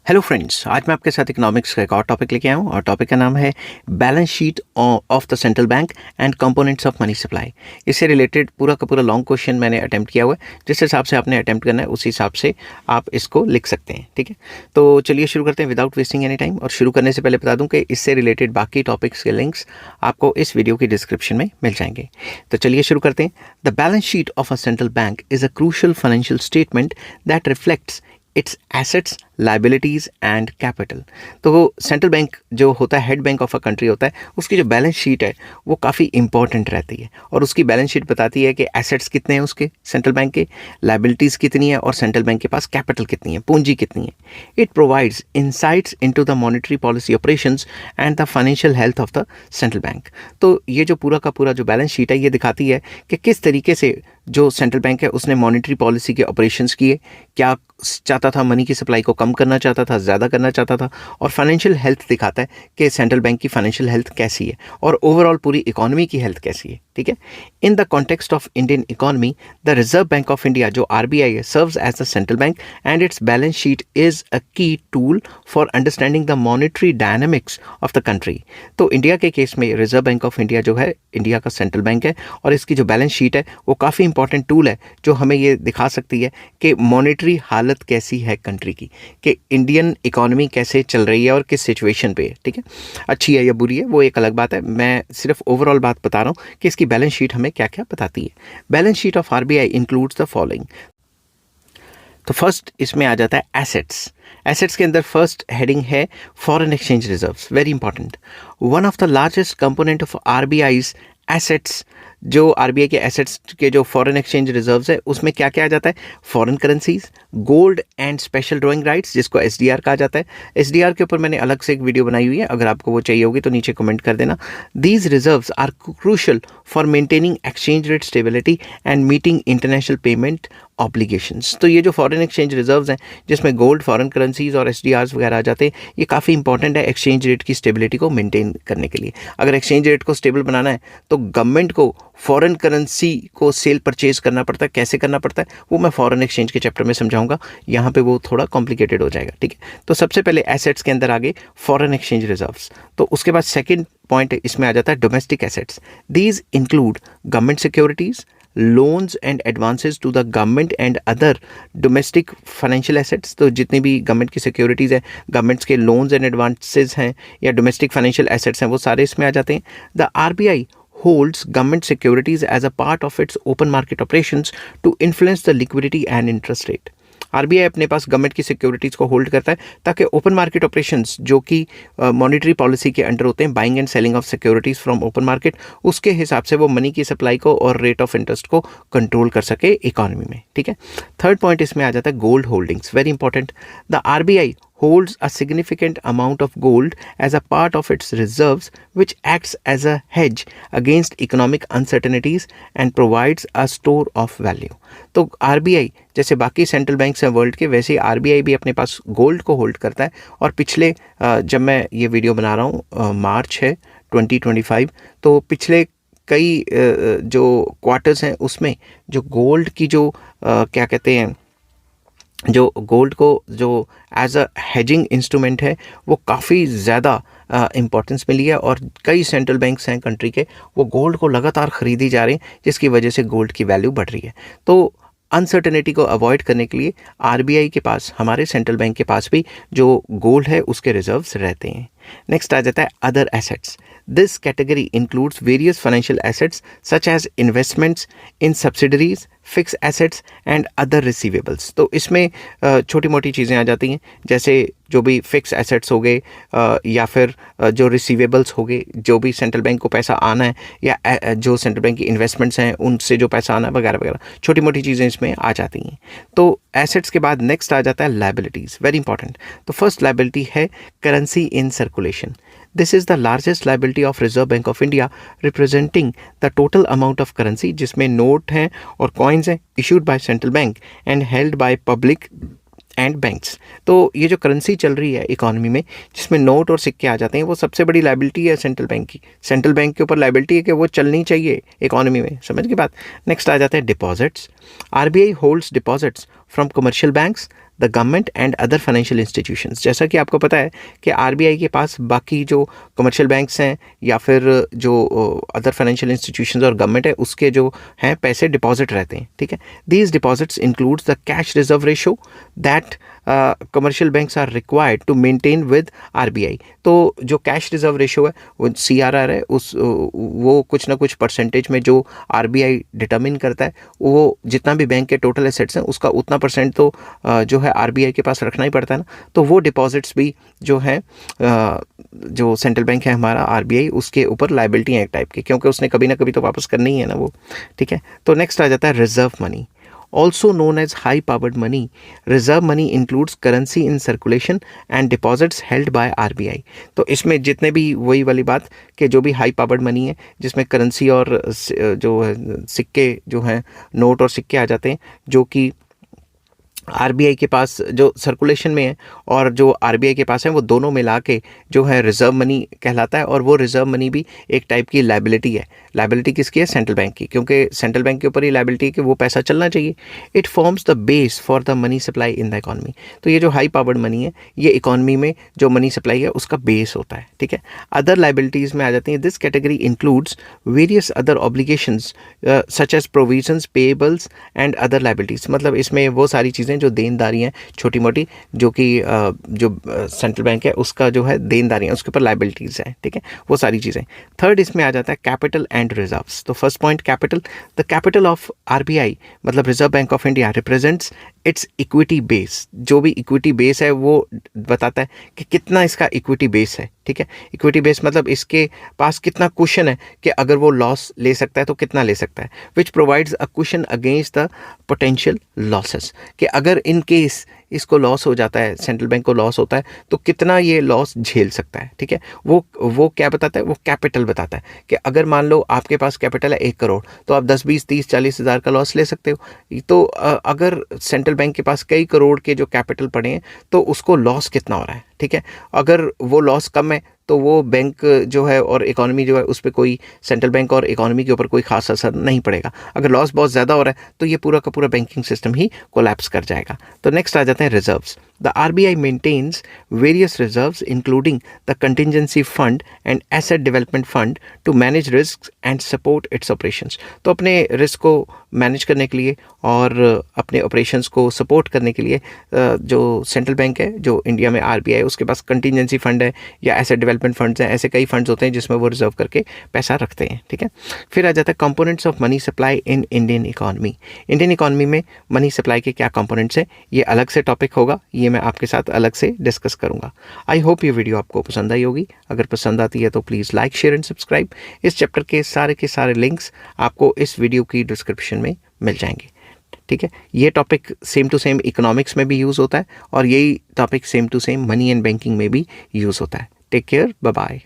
Hello friends, आज मैं आपके साथ इकोनॉमिक्स का एक और टॉपिक लेके आया हूँ और टॉपिक का नाम है balance sheet of the central bank and components of money supply. इससे रिलेटेड पूरा का पूरा लॉन्ग क्वेश्चन मैंने अटेम्प्ट किया हुआ है। जिस हिसाब से आपने अटेम्प्ट करना है उस हिसाब से आप इसको लिख सकते हैं। ठीक है, तो चलिए शुरू करते हैं विदाउट वेस्टिंग एनी टाइम। और शुरू करने से पहले बता दूं कि इससे रिलेटेड बाकी टॉपिक्स के लिंक्स आपको इस वीडियो की डिस्क्रिप्शन में मिल जाएंगे। तो चलिए शुरू करते हैं। The balance sheet of a central bank is a crucial financial statement that reflects its assets, liabilities and capital. तो सेंट्रल बैंक जो होता है, head bank of a country होता है, उसकी जो बैलेंस शीट है वो काफ़ी इंपॉर्टेंट रहती है। और उसकी बैलेंस शीट बताती है कि एसेट्स कितने हैं उसके सेंट्रल बैंक के, लाइबिलिटीज़ कितनी है और सेंट्रल बैंक के पास कैपिटल कितनी है, पूंजी कितनी है। It provides insights into the monetary policy operations and the financial health of the central bank. तो ये जो पूरा का पूरा जो बैलेंस शीट है ये दिखाती है कि किस तरीके से जो सेंट्रल बैंक है उसने मॉनेटरी पॉलिसी के ऑपरेशंस किए, क्या चाहता था, मनी की सप्लाई को कम करना चाहता था, ज़्यादा करना चाहता था। और फाइनेंशियल हेल्थ दिखाता है कि सेंट्रल बैंक की फाइनेंशियल हेल्थ कैसी है और ओवरऑल पूरी इकोनॉमी की हेल्थ कैसी है। ठीक है, in the context of Indian economy the Reserve Bank of India जो आरबीआई है serves as the central bank and its balance sheet is a key tool for understanding the monetary dynamics of the country. तो India के case में Reserve Bank of India जो है India का central bank है और इसकी जो बैलेंस शीट है वो काफ़ी इंपॉर्टेंट टूल है जो हमें ये दिखा सकती है कि मॉनेटरी हालत कैसी है कंट्री की, कि इंडियन इकोनॉमी कैसे चल रही है और किस सिचुएशन पे है। ठीक है, अच्छी है या बुरी है वो एक अलग बात है, मैं सिर्फ ओवरऑल बात बता रहा हूँ कि इसकी बैलेंस शीट हमें क्या क्या बताती है। Balance sheet of RBI includes the following. तो फर्स्ट इसमें आ जाता है एसेट्स। एसेट्स के अंदर फर्स्ट हेडिंग है foreign exchange reserves, very important. One of the largest component of RBI's assets, जो आरबीआई के एसेट्स के जो फॉरेन एक्सचेंज रिजर्व्स है उसमें क्या क्या आ जाता है, foreign currencies, gold and special drawing rights जिसको एसडीआर कहा जाता है। एसडीआर के ऊपर मैंने अलग से एक वीडियो बनाई हुई है, अगर आपको वो चाहिए होगी तो नीचे कमेंट कर देना। These reserves are crucial for maintaining exchange rate stability and meeting international payment obligations. तो ये जो फॉरेन एक्सचेंज रिजर्व्स हैं जिसमें गोल्ड, फॉरेन करेंसीज और एसडीआर्स वगैरह आ जाते हैं, ये काफ़ी इंपॉर्टेंट है एक्सचेंज रेट की स्टेबिलिटी को मेंटेन करने के लिए। अगर एक्सचेंज रेट को स्टेबल बनाना है तो गवर्नमेंट को फॉरेन करेंसी को सेल परचेज करना पड़ता है। कैसे करना पड़ता है वो मैं फॉरेन एक्सचेंज के चैप्टर में समझाऊंगा, यहाँ पे वो थोड़ा कॉम्प्लिकेटेड हो जाएगा। ठीक है, तो सबसे पहले एसेट्स के अंदर आगे फॉरेन एक्सचेंज रिजर्व्स। तो उसके बाद सेकेंड पॉइंट इसमें आ जाता है domestic assets. These include government securities, loans and advances to the government and other domestic financial assets. तो जितनी भी गवर्नमेंट की सिक्योरिटीज़ हैं, गवर्नमेंट्स के लोन्स एंड एडवांसेस हैं या डोमेस्टिक फाइनेंशियल एसेट्स हैं, वो सारे इसमें आ जाते हैं। The RBI holds government securities as a part of its open market operations to influence the liquidity and interest rate. RBI अपने पास गवर्नमेंट की सिक्योरिटीज़ को होल्ड करता है ताकि ओपन मार्केट ऑपरेशंस जो कि मॉनेटरी पॉलिसी के अंडर होते हैं, buying and selling of securities from open market, उसके हिसाब से वो मनी की सप्लाई को और रेट ऑफ इंटरेस्ट को कंट्रोल कर सके इकोनॉमी में। ठीक है, थर्ड पॉइंट इसमें आ जाता है gold holdings, very important. The RBI holds a significant amount of gold as a part of its reserves, which acts as a hedge against economic uncertainties and provides a store of value. तो RBI जैसे बाकी central banks हैं world के, वैसे ही RBI भी अपने पास gold को hold करता है। और पिछले जब मैं ये वीडियो बना रहा हूँ मार्च है 2025, तो पिछले कई जो क्वार्टर्स हैं उसमें जो गोल्ड की जो क्या कहते हैं, जो गोल्ड को जो एज अ हेजिंग इंस्ट्रूमेंट है वो काफ़ी ज़्यादा इम्पोर्टेंस मिली है और कई सेंट्रल बैंक्स हैं कंट्री के, वो गोल्ड को लगातार ख़रीदी जा रहे हैं जिसकी वजह से गोल्ड की वैल्यू बढ़ रही है। तो अनसर्टेनिटी को अवॉइड करने के लिए आरबीआई के पास, हमारे सेंट्रल बैंक के पास भी जो गोल्ड है उसके रिजर्व्स रहते हैं। नेक्स्ट आ जाता है other assets. This category includes various financial assets such as investments in subsidiaries, fix assets and other receivables. तो इसमें छोटी मोटी चीज़ें आ जाती हैं जैसे जो भी फिक्स एसेट्स हो गए या फिर जो रिसीवेबल्स हो गए, जो भी सेंट्रल बैंक को पैसा आना है या जो सेंट्रल बैंक की इन्वेस्टमेंट्स हैं उनसे जो पैसा आना है वगैरह वगैरह, छोटी मोटी चीज़ें इसमें आ जाती हैं। तो एसेट्स के बाद नेक्स्ट आ जाता है लायबिलिटीज़, वेरी इंपॉर्टेंट। तो फर्स्ट लायबिलिटी है currency in circulation. This is the largest liability of Reserve Bank of India, representing the total amount of currency जिसमें नोट हैं और कॉइन्स हैं issued by central bank and held by public and banks. तो ये जो currency चल रही है इकोनॉमी में जिसमें नोट और सिक्के आ जाते हैं, वो सबसे बड़ी लायबिलिटी है सेंट्रल बैंक की। सेंट्रल बैंक के ऊपर लायबिलिटी है कि वो चलनी चाहिए इकोनॉमी में, समझ की बात। नेक्स्ट आ जाते हैं deposits. RBI holds deposits from commercial banks, the government and other financial institutions. जैसा कि आपको पता है कि आरबीआई के पास बाकी जो कमर्शियल बैंक्स हैं या फिर जो अदर फाइनेंशियल इंस्टीट्यूशंस और गवर्नमेंट है उसके जो हैं पैसे डिपॉजिट रहते हैं, ठीक है। These deposits includes the cash reserve ratio that commercial banks are required to maintain with RBI. तो जो कैश रिजर्व रेशो है वो सीआरआर है, वो कुछ ना कुछ परसेंटेज में जो आरबीआई डिटरमिन करता है, वो जितना भी बैंक के टोटल एसेट्स हैं उसका उतना परसेंट तो जो है आरबीआई के पास रखना ही पड़ता है ना। तो वो डिपॉजिट्स भी जो है जो सेंट्रल बैंक है हमारा आरबीआई, उसके ऊपर लाइबिलिटी है एक टाइप की, क्योंकि उसने कभी ना कभी तो वापस करनी ही है ना वो, ठीक है। तो नेक्स्ट आ जाता है reserve money, also known as high powered money. Reserve money includes currency in circulation and deposits held by RBI. तो इसमें जितने भी वही वाली बात कि जो भी हाई पावर्ड मनी है जिसमें करेंसी और जो है सिक्के जो हैं नोट और सिक्के आ जाते हैं, जो कि आरबीआई के पास जो सर्कुलेशन में है और जो आरबीआई के पास है, वो दोनों मिला के जो है रिजर्व मनी कहलाता है। और वो रिजर्व मनी भी एक टाइप की लाइबिलिटी है। लाइबिलिटी किसकी है? सेंट्रल बैंक की, क्योंकि सेंट्रल बैंक के ऊपर ही लाइबिलिटी है कि वो पैसा चलना चाहिए। It forms the base for the money supply in the economy. तो ये जो हाई पावर्ड मनी है ये इकॉनमी में जो मनी सप्लाई है उसका बेस होता है, ठीक है। अदर लाइबिलिटीज़ में आ जाती हैं। This category includes various other obligations such as provisions, payables and other liabilities. मतलब इसमें वो सारी चीज़ें जो देनदारी हैं छोटी मोटी, जो कि जो सेंट्रल बैंक है उसका जो है देनदारी है, उसके ऊपर लाइबिलिटीज़ हैं, ठीक है, वो सारी चीज़ें। थर्ड इसमें आ जाता है कैपिटल एंड रिजर्व्स। तो first point capital, the capital of RBI मतलब Reserve Bank of India represents its equity base. जो भी इक्विटी बेस है वो बताता है कि कितना इसका इक्विटी बेस है, ठीक है। इक्विटी बेस मतलब इसके पास कितना कुशन है कि अगर वो लॉस ले सकता है तो कितना ले सकता है। Which provides a cushion against the potential losses, कि अगर इन केस इसको लॉस हो जाता है, सेंट्रल बैंक को लॉस होता है, तो कितना ये लॉस झेल सकता है, ठीक है। वो क्या बताता है? वो कैपिटल बताता है कि अगर मान लो आपके पास कैपिटल है 1 करोड़, तो आप 10, 20, 30, 40 हज़ार का लॉस ले सकते हो। तो अगर सेंट्रल बैंक के पास कई करोड़ के जो कैपिटल पड़े हैं तो उसको लॉस कितना हो रहा है, ठीक है। अगर वो लॉस कम है तो वो बैंक जो है और इकॉनमी जो है उस पर कोई सेंट्रल बैंक और इकॉनमी के ऊपर कोई खास असर नहीं पड़ेगा। अगर लॉस बहुत ज़्यादा हो रहा है तो ये पूरा का पूरा बैंकिंग सिस्टम ही कोलैप्स कर जाएगा। तो नेक्स्ट आ जाते हैं reserves. The RBI maintains various reserves including the contingency fund and asset development fund to manage risk and support its operations. तो अपने रिस्क को मैनेज करने के लिए और अपने ऑपरेशंस को सपोर्ट करने के लिए जो सेंट्रल बैंक है, जो इंडिया में आरबीआई है, उसके पास कंटिजेंसी फंड है या एसेट डेवलपमेंट फंड्स हैं। ऐसे कई फंड्स होते हैं जिसमें वो रिजर्व करके पैसा रखते हैं, ठीक है। फिर आ जाता है components of money supply in Indian economy. Indian economy में मनी सप्लाई के क्या कंपोनेंट्स हैं, ये अलग से टॉपिक होगा, ये मैं आपके साथ अलग से डिस्कस करूंगा। आई होप ये वीडियो आपको पसंद आई होगी। अगर पसंद आती है तो please like, share and subscribe. इस चैप्टर के सारे लिंक्स आपको इस वीडियो की डिस्क्रिप्शन में मिल जाएंगे, ठीक है। ये topic same to same economics में भी यूज़ होता है और यही topic same to same money and banking में भी यूज़ होता है। Take care, bye bye.